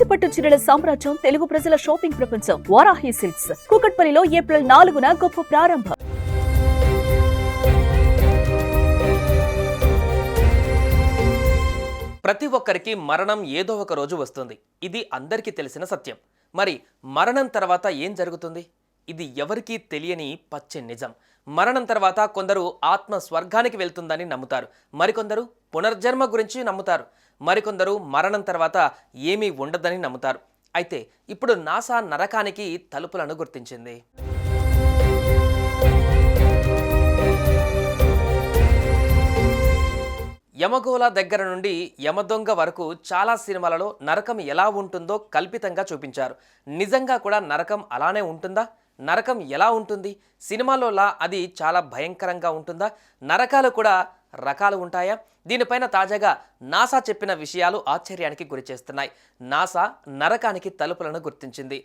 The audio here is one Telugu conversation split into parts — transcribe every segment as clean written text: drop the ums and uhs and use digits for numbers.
కంచిపట్టు చీరల సామ్రాజ్యం తెలుగు ప్రజల షాపింగ్ ప్రపంచం వారాహి సిల్క్స్ కూకట్పల్లిలో ఏప్రిల్ 4న గొప్ప ప్రారంభం. ప్రతి ఒక్కరికి మరణం ఏదో ఒక రోజు వస్తుంది. ఇది అందరికీ తెలిసిన సత్యం. మరి మరణం తర్వాత ఏం జరుగుతుంది? ఇది ఎవరికీ తెలియని పచ్చి నిజం. మరణం తర్వాత కొందరు ఆత్మ స్వర్గానికి వెళ్తుందని నమ్ముతారు, మరికొందరు పునర్జన్మ గురించి నమ్ముతారు, మరికొందరు మరణం తర్వాత ఏమీ ఉండదని నమ్ముతారు. అయితే ఇప్పుడు నాసా నరకానికి తలుపులను గుర్తించింది. యమగోళ దగ్గర నుండి యమదొంగ వరకు చాలా సినిమాలలో నరకం ఎలా ఉంటుందో కల్పితంగా చూపించారు. నిజంగా కూడా నరకం అలానే ఉంటుందా? నరకం ఎలా ఉంటుంది? సినిమాలోలా అది చాలా భయంకరంగా ఉంటుందా? నరకాలు కూడా రకాలు ఉంటాయా? దీనిపైన తాజాగా నాసా చెప్పిన విషయాలు ఆశ్చర్యానికి గురిచేస్తున్నాయి. నాసా నరకానికి తలుపులను గుర్తించింది.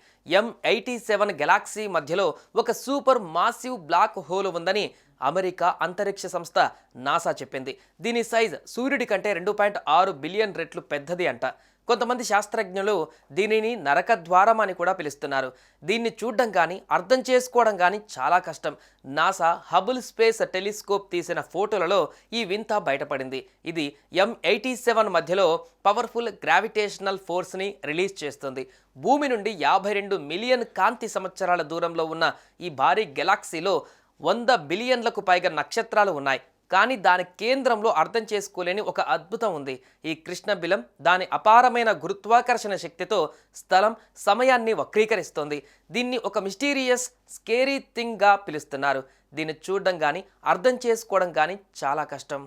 M87 గెలాక్సీ మధ్యలో ఒక సూపర్ మాసివ్ బ్లాక్ హోల్ ఉందని అమెరికా అంతరిక్ష సంస్థ నాసా చెప్పింది. దీని సైజ్ సూర్యుడి కంటే 2.6 బిలియన్ రెట్లు పెద్దది అంట. కొంతమంది శాస్త్రజ్ఞులు దీనిని నరక ద్వారం అని కూడా పిలుస్తున్నారు. దీన్ని చూడడం కానీ అర్థం చేసుకోవడం కానీ చాలా కష్టం. నాసా హబుల్ స్పేస్ టెలిస్కోప్ తీసిన ఫోటోలలో ఈ వింత బయటపడింది. ఇది M87 మధ్యలో పవర్ఫుల్ గ్రావిటేషనల్ ఫోర్స్ని రిలీజ్ చేస్తుంది. భూమి నుండి 52 మిలియన్ కాంతి సంవత్సరాల దూరంలో ఉన్న ఈ భారీ గెలాక్సీలో 100 బిలియన్లకు పైగా నక్షత్రాలు ఉన్నాయి. కానీ దాని కేంద్రంలో అర్థం చేసుకోలేని ఒక అద్భుతం ఉంది. ఈ కృష్ణబిలం దాని అపారమైన గురుత్వాకర్షణ శక్తితో స్థలం సమయాన్ని వక్రీకరిస్తోంది. దీన్ని ఒక మిస్టీరియస్ స్కేరీ థింగ్గా పిలుస్తున్నారు. దీన్ని చూడడం కానీ అర్థం చేసుకోవడం కానీ చాలా కష్టం.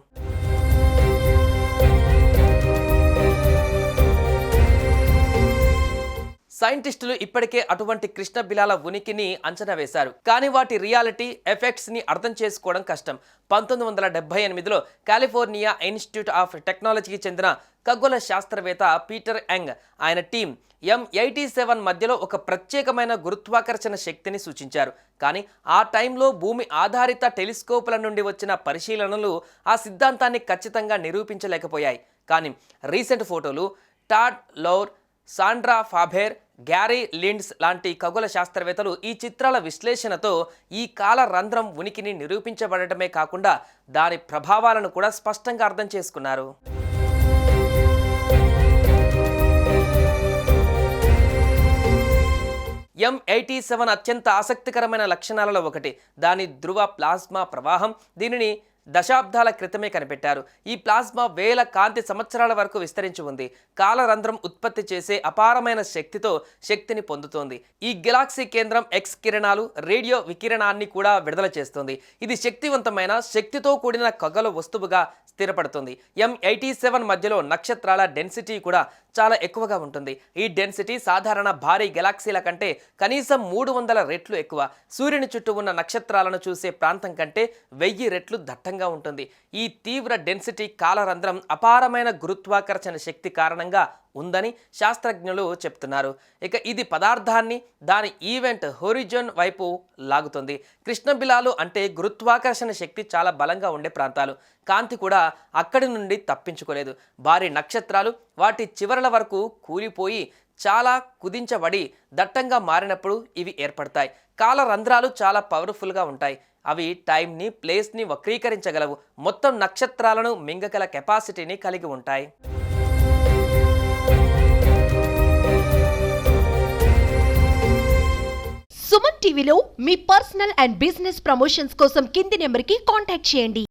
సైంటిస్టులు ఇప్పటికే అటువంటి కృష్ణబిలాల ఉనికిని అంచనా వేశారు, కానీ వాటి రియాలిటీ ఎఫెక్ట్స్ని అర్థం చేసుకోవడం కష్టం. 1978లో కాలిఫోర్నియా ఇన్స్టిట్యూట్ ఆఫ్ టెక్నాలజీకి చెందిన ఖగోళ శాస్త్రవేత్త పీటర్ యంగ్ ఆయన టీం M87 మధ్యలో ఒక ప్రత్యేకమైన గురుత్వాకర్షణ శక్తిని సూచించారు. కానీ ఆ టైంలో భూమి ఆధారిత టెలిస్కోపుల నుండి వచ్చిన పరిశీలనలు ఆ సిద్ధాంతాన్ని ఖచ్చితంగా నిరూపించలేకపోయాయి. కానీ రీసెంట్ ఫోటోలు టాడ్ లౌర్, సాండ్రా ఫాబెర్, గ్యారీ లిండ్స్ లాంటి ఖగోళ శాస్త్రవేత్తలు ఈ చిత్రాల విశ్లేషణతో ఈ కాల రంధ్రం ఉనికిని నిరూపించబడటమే కాకుండా దాని ప్రభావాలను కూడా స్పష్టంగా అర్థం చేసుకున్నారు. M87 అత్యంత ఆసక్తికరమైన లక్షణాలలో ఒకటి దాని ధ్రువ ప్లాస్మా ప్రవాహం. దీనిని దశాబ్దాల క్రితమే కనిపెట్టారు. ఈ ప్లాస్మా వేల కాంతి సంవత్సరాల వరకు విస్తరించి ఉంది. కాలరంధ్రం ఉత్పత్తి చేసే అపారమైన శక్తితో శక్తిని పొందుతోంది. ఈ గెలాక్సీ కేంద్రం ఎక్స్ కిరణాలు, రేడియో వికిరణాన్ని కూడా విడుదల చేస్తుంది. ఇది శక్తివంతమైన శక్తితో కూడిన ఖగోళ వస్తువుగా స్థిరపడుతుంది. M87 మధ్యలో నక్షత్రాల డెన్సిటీ కూడా చాలా ఎక్కువగా ఉంటుంది. ఈ డెన్సిటీ సాధారణ భారీ గెలాక్సీల కంటే కనీసం 300 రెట్లు ఎక్కువ. సూర్యుని చుట్టూ ఉన్న నక్షత్రాలను చూసే ప్రాంతం కంటే 1000 రెట్లు దట్టంగా ఉంటుంది. ఈ తీవ్ర డెన్సిటీ కాలరంధ్రం అపారమైన గురుత్వాకర్షణ శక్తి కారణంగా ఉందని శాస్త్రజ్ఞులు చెప్తున్నారు. ఇక ఇది పదార్థాన్ని దాని ఈవెంట్ హోరిజోన్ వైపు లాగుతుంది. కృష్ణబిలాలు అంటే గురుత్వాకర్షణ శక్తి చాలా బలంగా ఉండే ప్రాంతాలు. కాంతి కూడా అక్కడి నుండి తప్పించుకోలేదు. భారీ నక్షత్రాలు వాటి చివరల వరకు కూలిపోయి చాలా కుదించబడి దట్టంగా మారినప్పుడు ఇవి ఏర్పడతాయి. కాలరంధ్రాలు చాలా పవర్ఫుల్గా ఉంటాయి. అవి టైంని, ప్లేస్ని వక్రీకరించగలవు. మొత్తం నక్షత్రాలను మింగగల కెపాసిటీని కలిగి ఉంటాయి. సుమన్ టీవీలో మీ పర్సనల్ అండ్ బిజినెస్ ప్రమోషన్స్ కోసం కింది నెంబర్కి కాంటాక్ట్ చేయండి.